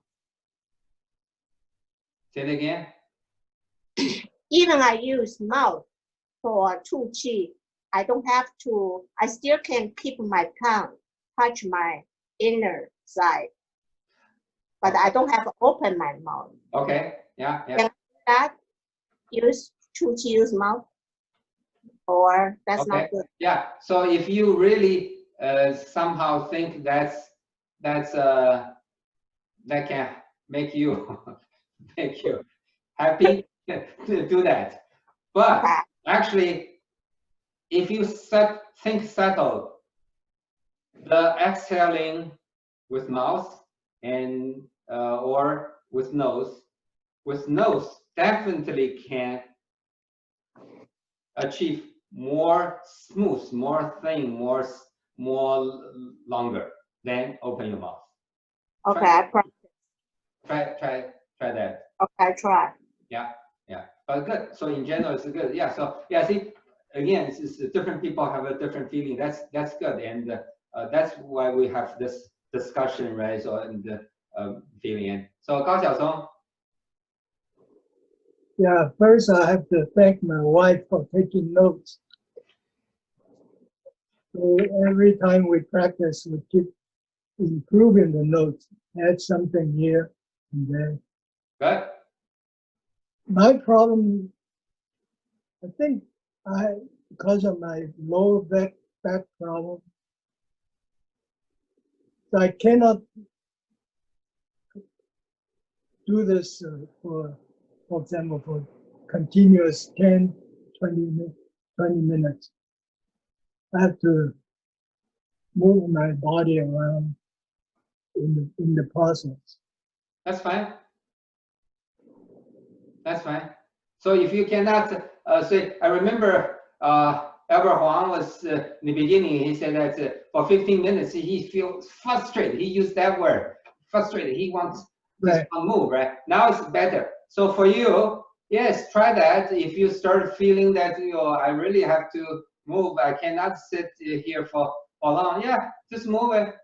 Say it again. Even I use mouth for tu qi, I don't have to, I still can keep my tongue, touch my inner side, but I don't have to open my mouth. Okay, yeah. Can that use tu qi, use mouth? Or that's not good? Yeah, so if you really somehow think that can make you happy to do that. But actually, if you think settle, the exhaling with mouth and or with nose definitely can achieve more smooth, more thin, more longer than open your mouth. Okay, I practice. Try that. Okay, I try. Yeah. But good. So in general, it's good. Yeah. So yeah. See, again, it's different people have a different feeling. That's good, and that's why we have this discussion, right? So and feeling. And so Gao Xiaosong. Yeah, first I have to thank my wife for taking notes. So every time we practice, we keep improving the notes, add something here and there. Good. My problem, I think because of my lower back problem, so I cannot do this for example, for continuous 10, 20 minutes. I have to move my body around in the process. That's fine. That's fine. So if you cannot say, I remember Albert Huang was in the beginning, he said that for 15 minutes, he feels frustrated. He used that word, frustrated. He wants to move, right? Now it's better. So for you, yes, try that. If you start feeling that, I really have to move, I cannot sit here for or long, yeah, just move it.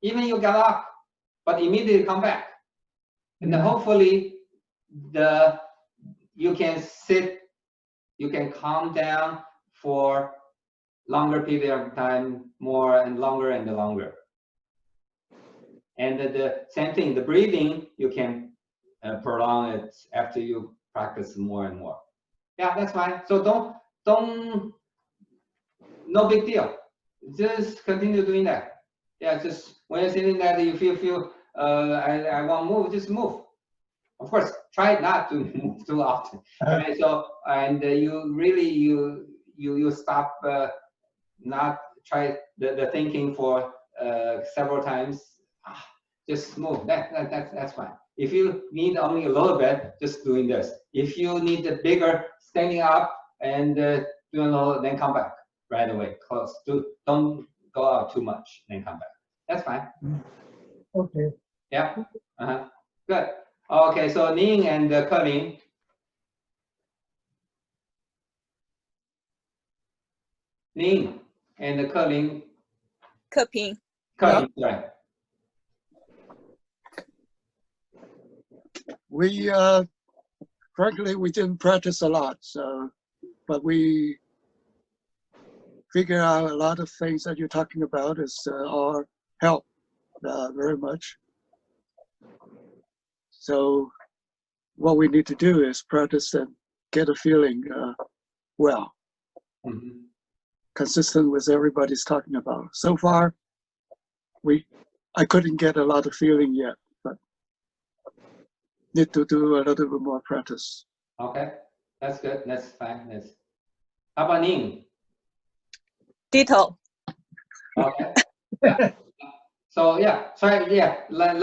Even you get up, but immediately come back. And then hopefully you can sit, you can calm down for longer period of time, more and longer and longer. And the same thing, the breathing, you can prolong it after you practice more and more. Yeah, that's fine. So don't, no big deal. Just continue doing that. Yeah, just when you're sitting there, you feel I want to move, just move. Of course, try not to move too often. Right? So, and you really, you stop, not try the thinking for several times. Just move. That's fine. If you need only a little bit, just doing this. If you need the bigger, standing up and doing a little, then come back right away. Close. Don't go out too much, then come back. That's fine. Okay. Yeah. Good. Okay. So Ning and Colin. Ning and Colin. Colin. Colin, sorry. We frankly we didn't practice a lot, so but we figure out a lot of things that you're talking about is our help very much. So what we need to do is practice and get a feeling well, consistent with everybody's talking about. So far, I couldn't get a lot of feeling yet, but need to do a little bit more practice. Okay, that's good. That's fine. How about Ning? Ditto. Okay. Yeah. So yeah, try, yeah, like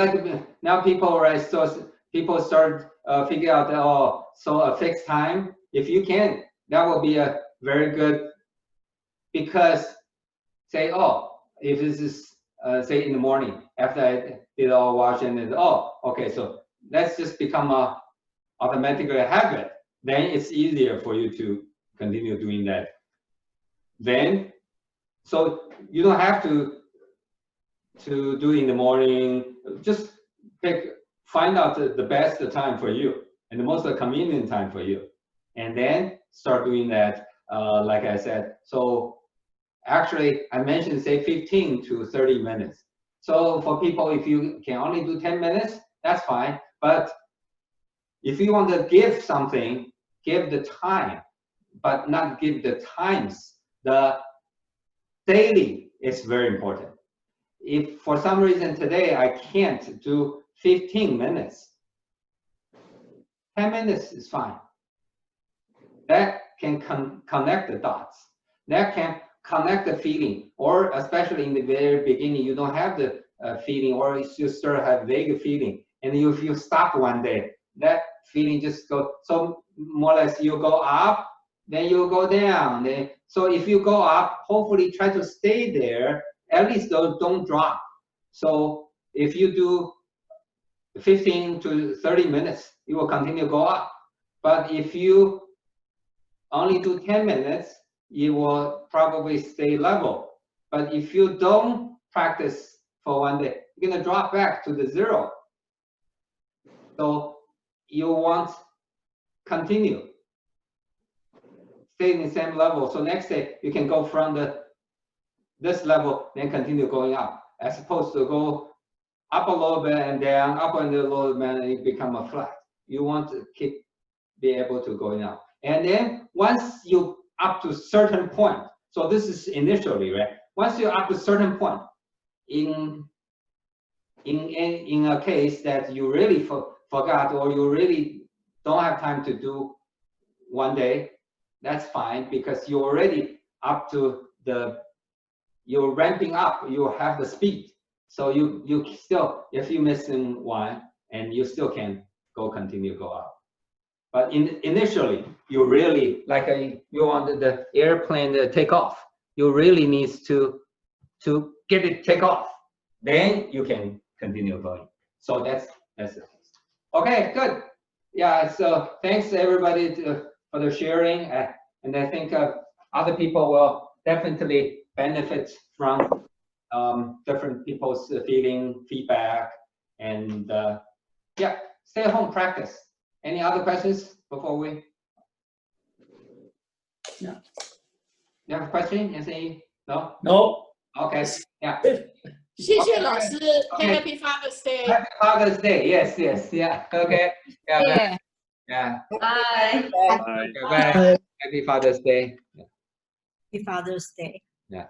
now people, right? So people start figure out that, so a fixed time. If you can, that will be a very good, because say, if this is say in the morning after I did all washing, and okay, so let's just become a automatically habit. Then it's easier for you to continue doing that. Then, so you don't have to do in the morning. Just find out the best time for you and the most convenient time for you, and then start doing that. Like I said, so actually I mentioned say 15 to 30 minutes. So for people, if you can only do 10 minutes, that's fine. But if you want to give something, give the time, but not give the times. The daily is very important. If for some reason today I can't do 15 minutes, 10 minutes is fine. That can connect the dots. That can connect the feeling, or especially in the very beginning, you don't have the feeling, or you still have vague feeling. And if you stop one day, that feeling just go, so more or less you go up, then you go down. So if you go up, hopefully try to stay there, at least don't drop. So if you do 15 to 30 minutes, you will continue to go up. But if you only do 10 minutes, you will probably stay level. But if you don't practice for one day, you're gonna drop back to the 0. So you want continue, stay in the same level. So next day you can go from this level, then continue going up, as opposed to go up a little bit and down, up and a little bit, and it become a flat. You want to be able to go up. And then once you up to certain point, so this is initially, right? Once you're up to certain point, in a case that you really forgot, or you really don't have time to do one day, that's fine, because you're already up to you're ramping up, you have the speed. So you still, if you're missing one, and you still can continue go up. But initially, you really, like you want the airplane to take off, you really needs to get it take off. Then you can continue going. So that's it. Okay, good. Yeah, so thanks everybody for the sharing. And I think other people will definitely benefit from different people's feeling, feedback, and yeah, stay at home practice. Any other questions before we? No. You have a question? Anything? No? No. Okay. Yeah. 谢谢老师 Okay. Happy Father's Day. Happy Father's Day. Yes, yes, yeah. Okay. Yeah. Yeah. Yeah. Bye. Okay, bye. Happy Father's Day. Happy Father's Day. Yeah.